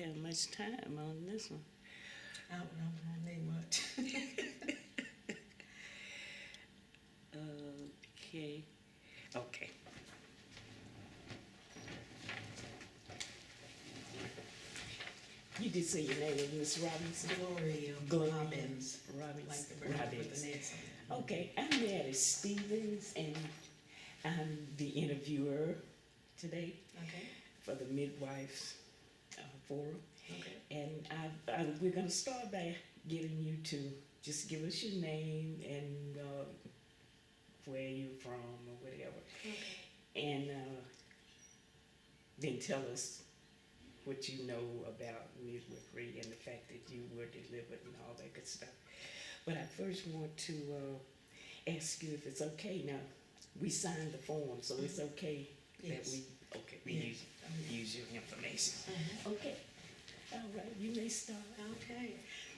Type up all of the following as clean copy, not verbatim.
have much time on this one. I don't need much. Okay. Okay. You did say your name was Miss Robbins? Gloria Robbins. Robbins. Like the bird Robbins. with an S on it. Okay, I'm Mattie Stevens, and I'm the interviewer today Okay, for the Midwives Forum. okay. And we're going to start by getting you to just give us your name and where you're from or whatever. Okay. And then tell us what you know about midwifery and the fact that you were delivered and all that good stuff. But I first want to ask you if it's okay. Now, we signed the form, so it's okay that Yes. we Yes. use your information. Mhm. Okay. All right, you may start. Okay,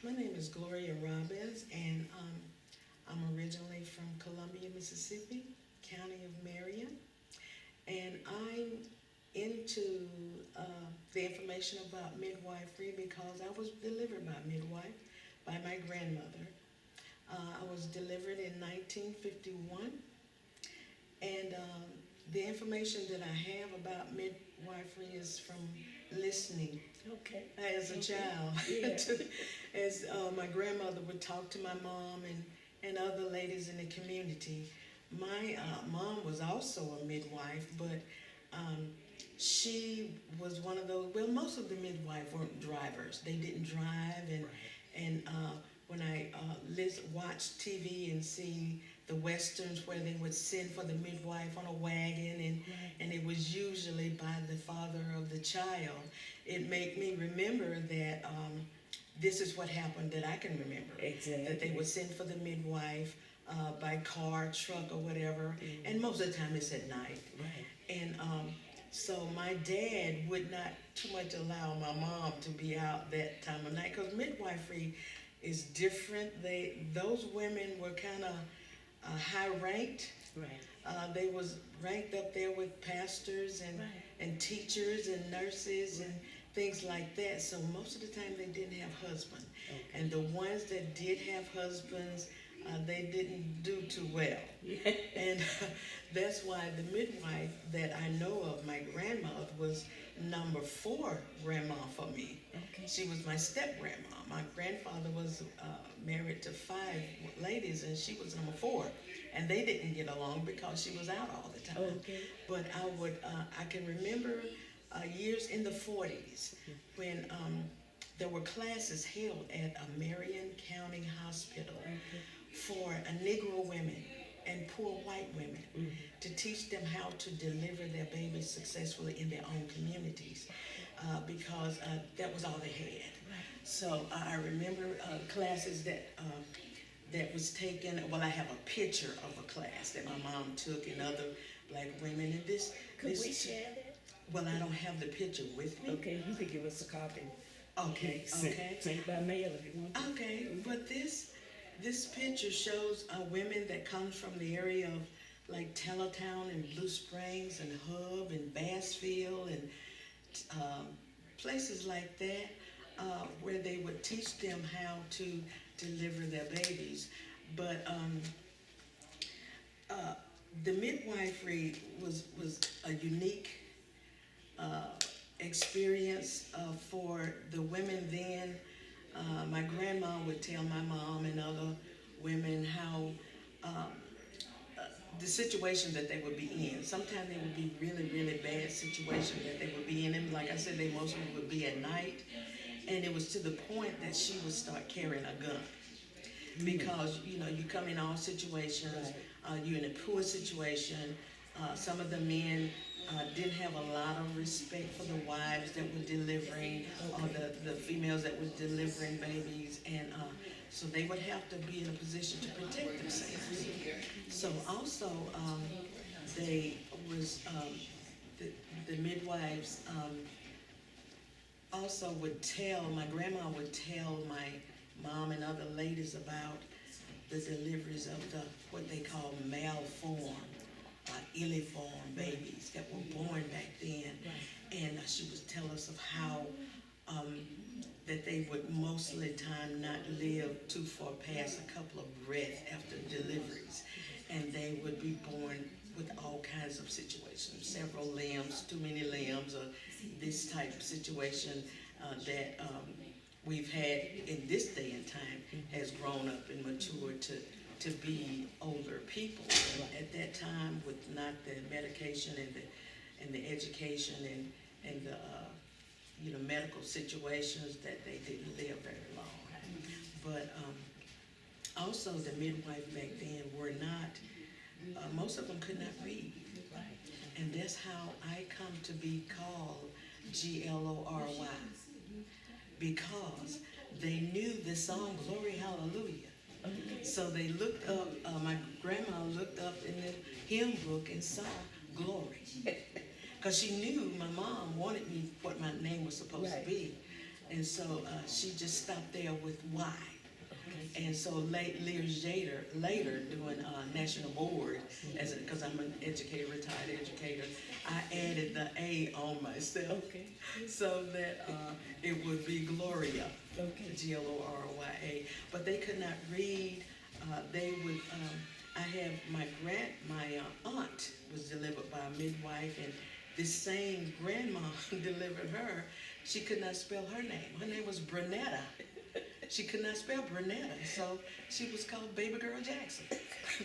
my name is Gloria Robbins, and I'm originally from Columbia, Mississippi, County of Marion, and I'm into the information about midwifery because I was delivered by a midwife, by my grandmother. I was delivered in 1951, and the information that I have about midwifery is from listening Okay. as a Okay. child. Yeah. As my grandmother would talk to my mom and other ladies in the community. My mom was also a midwife, but she was one of those, well, most of the midwives weren't drivers. They didn't drive, and when I watch TV and see the westerns where they would send for the midwife on a wagon, and it was usually by the father of the child, it made me remember that this is what happened that I can remember. Exactly. That they would send for the midwife by car, truck, or whatever, Mm-hmm. and most of the time it's at night. Right. And so my dad would not too much allow my mom to be out that time of night because midwifery is different. Those women were kind of high ranked. Right. They was ranked up there with pastors Right. and teachers and nurses and things like that. So most of the time they didn't have husbands. Okay. And the ones that did have husbands, they didn't do too well. Yeah. And that's why the midwife that I know of, my grandmother, was number 4 grandma for me. Okay. She was my step grandma. My grandfather was married to 5 ladies, and she was number 4. And they didn't get along because she was out all the time. Okay. But I can remember years in the 40s when there were classes held at a Marion County Hospital for Negro women and poor white women to teach them how to deliver their babies successfully in their own communities because that was all they had. So I remember classes that was taken. Well, I have a picture of a class that my mom took and other black women. And Could we share that? Well, I don't have the picture with me. Okay, you could give us a copy. Okay. Send it by mail if you want to. Okay, but this picture shows women that come from the area of like Teletown and Blue Springs and Hub and Bassfield and places like that where they would teach them how to deliver their babies. But the midwifery was a unique experience for the women then. My grandma would tell my mom and other women how the situation that they would be in. Sometimes they would be really, really bad situations that they would be in. And like I said, they mostly would be at night. And it was to the point that she would start carrying a gun. Because, you come in all situations, you're in a poor situation. Some of the men didn't have a lot of respect for the wives that were delivering, or the females that was delivering babies, and so they would have to be in a position to protect themselves. So also, they was the midwives also would tell, my grandma would tell my mom and other ladies about the deliveries of what they call malformed, illiform babies that were born back then. And she would tell us of how that they would most of the time not live too far past a couple of breaths after deliveries. And they would be born with all kinds of situations, several limbs, too many limbs, or this type of situation that we've had in this day and time has grown up and matured to be older people. At that time, with not the medication and the education and the medical situations, that they didn't live very long. But also the midwife back then were not, most of them could not read. And that's how I come to be called Glory, because they knew the song Glory Hallelujah. So they looked up, my grandma looked up in the hymn book and saw glory. Because she knew my mom wanted me what my name was supposed to be. And so she just stopped there with why. And so years later doing national board, because I'm an educator, retired educator, I added the A on myself so that it would be Gloria, Gloria. But they could not read. They would. I have my aunt was delivered by a midwife, and this same grandma delivered her. She could not spell her name. Her name was Brunetta. She could not spell Brunetta, so she was called Baby Girl Jackson.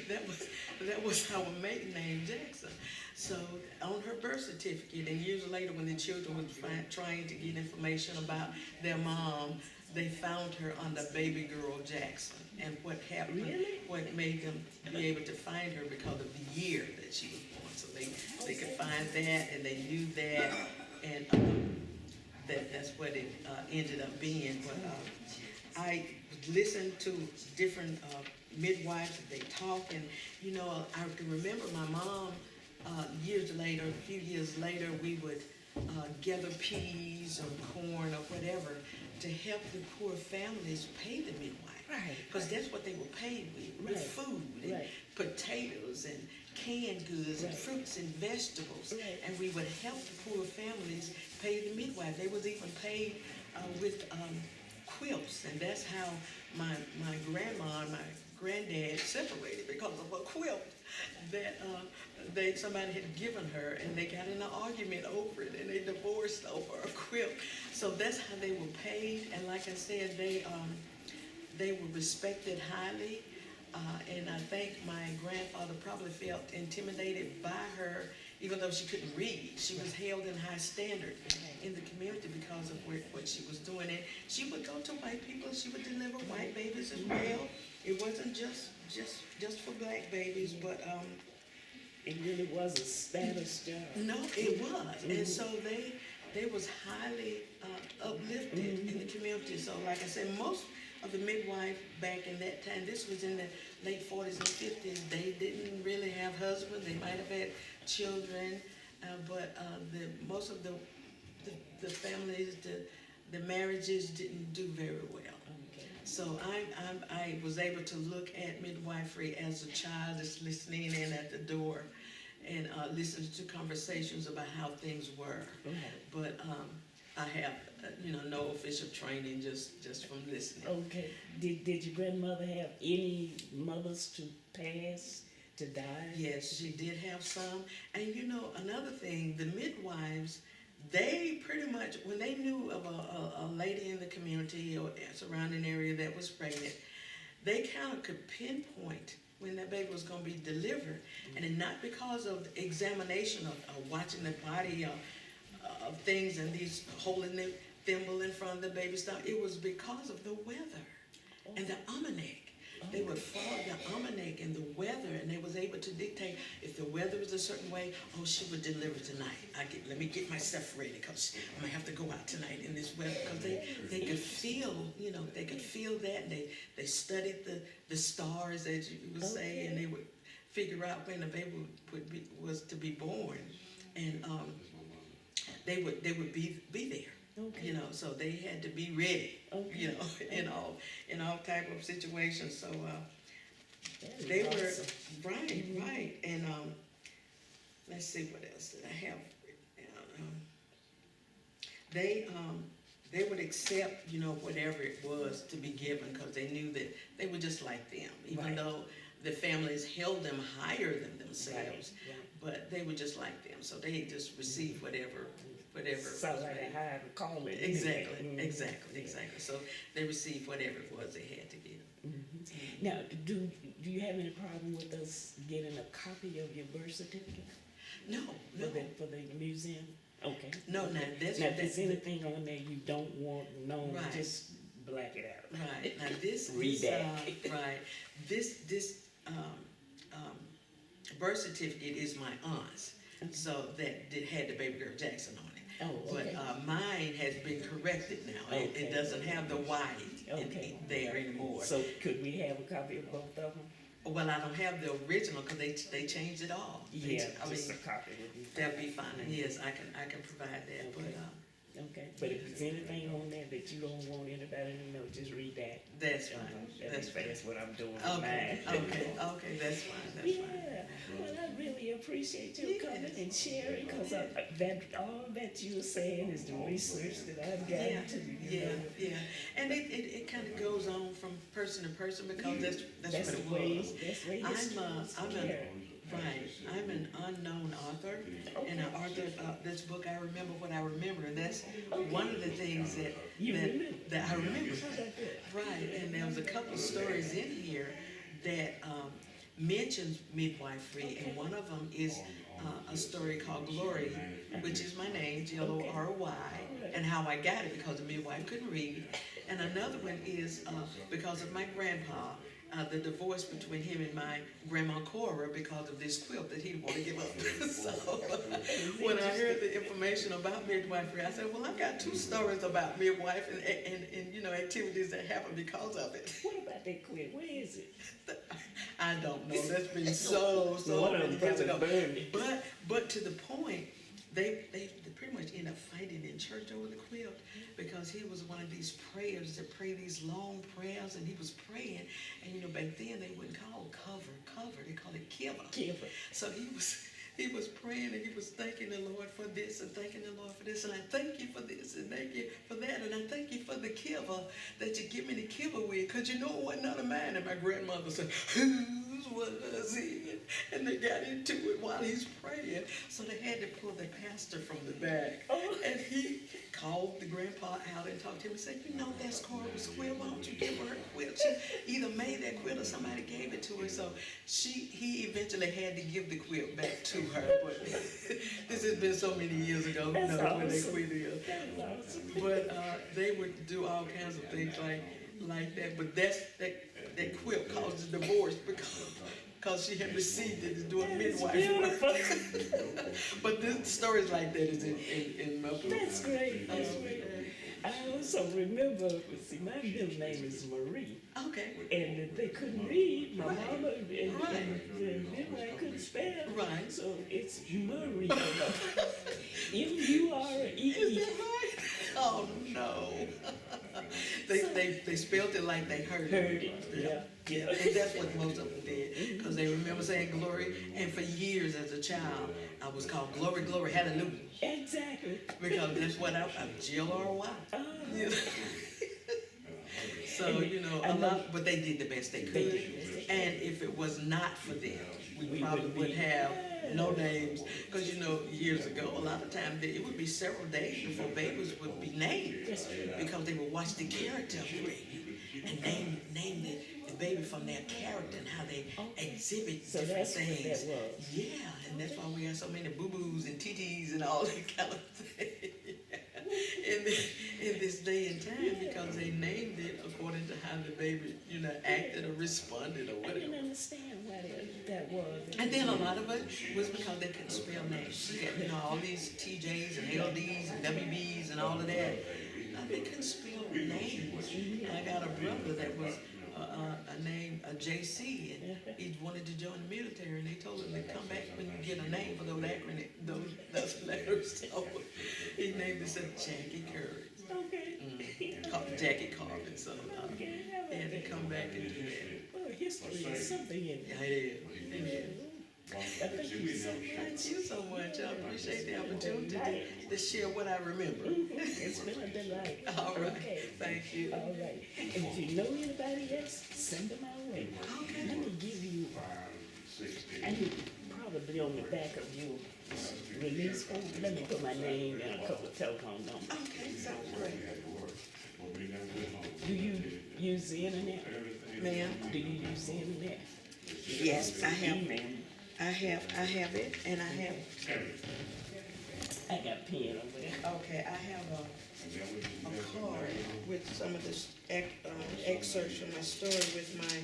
that was our maiden name, Jackson. So on her birth certificate, and years later when the children were trying to get information about their mom, they found her under Baby Girl Jackson. And what happened, what made them be able to find her because of the year that she was born. So they could find that, and they knew that, and that's what it ended up being. But I listened to different midwives, and they talk, and I can remember my mom years later, a few years later, we would gather peas or corn or whatever to help the poor families pay the midwife. Because that's what they were paid with food and potatoes and canned goods and fruits and vegetables. And we would help the poor families pay the midwife. They was even paid with quilts, and that's how my grandma and my granddad separated, because of a quilt that somebody had given her, and they got in an argument over it, and they divorced over a quilt. So that's how they were paid, and like I said, they were respected highly, and I think my grandfather probably felt intimidated by her, even though she couldn't read. She was held in high standard in the community because of what she was doing. And she would go to white people, she would deliver white babies as well. It wasn't just for black babies, but it really was a status job. No, it was. And so they was highly uplifted in the community. So like I said, most of the midwife back in that time, this was in the late 40s and 50s, they didn't really have husbands. They might have had children, but most of the families, the marriages didn't do very well. So I was able to look at midwifery as a child, just listening in at the door and listening to conversations about how things were. But I have no official training, just from listening. Okay. Did your grandmother have any mothers to pass, to die? Yes, she did have some. And another thing, the midwives, they pretty much, when they knew of a lady in the community or surrounding area that was pregnant, they kind of could pinpoint when that baby was going to be delivered. And then not because of the examination of watching the body of things and these holding the thimble in front of the baby's stomach. It was because of the weather and the almanac. They would follow the almanac and the weather, and they was able to dictate if the weather was a certain way. Oh, she would deliver tonight. Let me get myself ready, because I'm gonna have to go out tonight in this weather. Because they could feel, they could feel that. And they studied the stars, as you would say, and they would figure out when the baby was to be born, and they would be there. So they had to be ready, in all type of situations. So they were right. And let's see what else did I have. they would accept, whatever it was to be given, because they knew that they were just like them, even Right. though the families held them higher than themselves, Right. but they were just like them, so they just received whatever So was like made. a high calling. Exactly. So they received whatever it was they had to give. Now, do you have any problem with us getting a copy of your birth certificate No, for the museum? Okay. no, now that's. Now, if there's anything on there you don't want known, Right. just black it out. Right, now this, Redact. this birth certificate is my aunt's, so that had the baby girl Jackson on it. Oh, okay. But mine has been corrected now. Okay. It doesn't have the white Okay. there anymore. So could we have a copy of both of them? Well, I don't have the original because they changed it all. Yeah, I just mean, a copy would be fine. that'd be fine. Yes, I can provide that. Okay. Okay, but if there's anything on there that you don't want anybody to know, just read that. That's fine. That's fine. That's what I'm doing with Okay, mine. okay, that's fine. Yeah, well, I really appreciate you coming and sharing, because that all that you're saying is the research that I've gotten to. Yeah, and it kind of goes on from person to person, because that's what it was. That's the way history I'm an unknown author, and I authored this book. I remember what I remember, and that's one of the things that I remember. Right, and there was a couple of stories in here that mentions midwifery, and one of them is a story called Glory, which is my name, Glory, and how I got it because the midwife couldn't read. And another one is because of my grandpa, the divorce between him and my grandma Cora because of this quilt that he didn't want to give up. So when I heard the information about midwifery, I said, well, I've got two stories about midwife and activities that happen because of it. What about that quilt? Where is it? I don't know. That's been so many years ago. But to the point, they pretty much end up fighting in church over the quilt, because he was one of these prayers that pray these long prayers, and he was praying, and back then they wouldn't call cover, they called it kiva. So he was praying, and he was thanking the Lord for this and thanking the Lord for this, and I thank you for this and thank you for that, and I thank you for the kiva that you give me the kiva with, because it wasn't none of mine. And my grandmother said, whose was it? And they got into it while he's praying, so they had to pull the pastor from the back, and he called the grandpa out and talked to him and said, that's Cora's quilt, why don't you give her a quilt? She either made that quilt or somebody gave it to her, so he eventually had to give the quilt back to her, but this has been so many years ago, when they quit it. But they would do all kinds of things like that, but that quilt caused a divorce because she had received it as doing midwife work. But this stories like that is in my book. That's great. I also remember, my middle name is Marie. Okay. And if they couldn't read, my mama and the midwife couldn't spell. Right. So it's Marie. M-U-R-E-E. Is that right? Oh no. They spelled it like they heard it. Yeah. And that's what most of them did, because they remember saying glory, and for years as a child, I was called glory, glory, hallelujah. Exactly. Because that's what I'm G-L-R-Y. Yeah. So, a lot, but they did the best they could. And if it was not for them, we probably would have no names. Because, years ago, a lot of times, it would be several days before babies would be named. Because they would watch the character of the baby and name the baby from their character and how they exhibit different things. What that was. Yeah, and that's why we have so many boo-boos and TTs and all that kind of thing in this day and time, because they named it according to how the baby, acted or responded or whatever. I didn't understand why that was. And then a lot of it was because they couldn't spell names. You got, all these TJs and LDs and WBs and all of that. They couldn't spell names. I got a brother that was named JC, and he wanted to join the military, and they told him to come back when you get a name for those letters. So he named himself Jackie Curry. Okay. Called Jackie Carvin. So he had to come back and do that. Well, history is something in it. Yeah, it is. Thank you so much. Thank you so much. I appreciate the opportunity to share what I remember. It's been a delight. All right. Okay. Thank you. All right. And if you know anybody else, send them our way. Okay. Let me give you, I need probably on the back of your release form, let me put my name and a couple of telephone numbers. Okay, sounds great. Do you use the internet? Ma'am? Do you use the internet? Yes, I have. Email me. I have it, and I have. I got a pen over there. Okay, I have a card with some of the excerpts from my story with my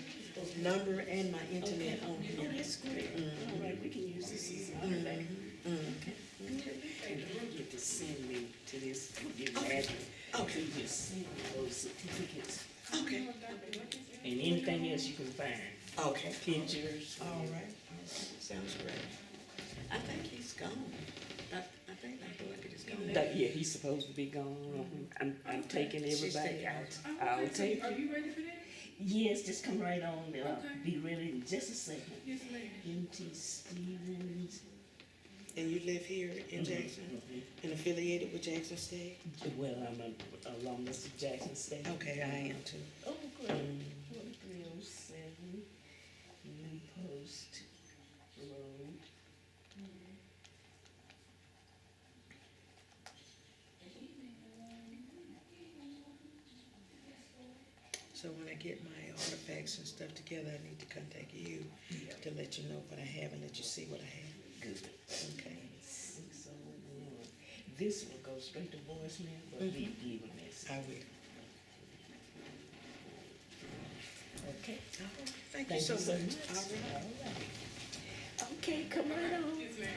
number and my internet on Oh, here. that's great. All right, we can use this as a feedback. Okay. And you get to send me to this, your address. Okay. You just send me those certificates. Okay. And anything else you can find. Okay. Pictures. All right. Sounds great. I think he's gone. I think Dr. Luckett is gone. Yeah, he's supposed to be gone. I'm taking everybody out. I'll take Are you. you ready for that? Yes, just come right on. I'll Okay. be ready in just a second. Yes, ma'am. M.T. Stevens. And you live here in Jackson and affiliated with Jackson State? Well, I'm a alumnus of Jackson State. Okay, I am too. Oh, great. 4307 New Post Road. So when I get my artifacts and stuff together, I need to contact you to let you know what I have and let you see what I have. Good. Okay. 601. This will go straight to voicemail, but leave a message. I will. Okay. All right. Thank you so much. All right. All right. Okay, come right on. Yes, ma'am.